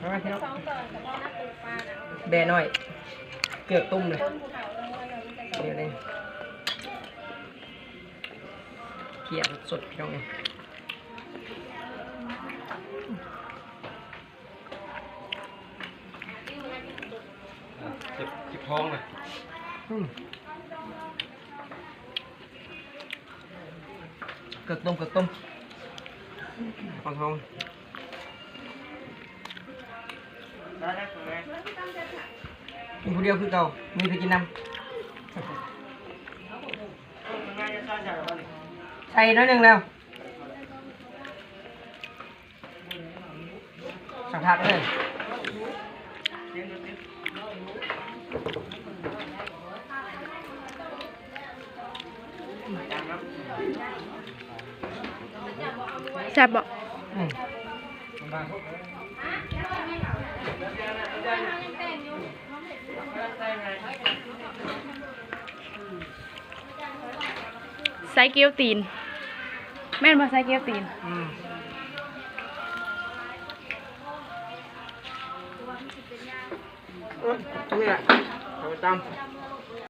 มาพี่น้อง สองตอนแต่พ่อนักปลูกปลาน่ะ แบะน้อยเกือบตุ้มเลย ต้นภูเขาตรงนั้นเราจะ เดี๋ยวเลยเขี่ยสดพี่น้องเลยจิบท้องเลย เกือบต้มฟังทองกินผู้เดียวคือเก่ามีไปกินน้ำใส่น้อยหนึ่งแล้วสักพักเลย แซ่บบ่ อืม ใส่เกี๊ยวตีนแม่นบ่ใส่เกี๊ยวตีน อืมนี่แหละเอาไปตำ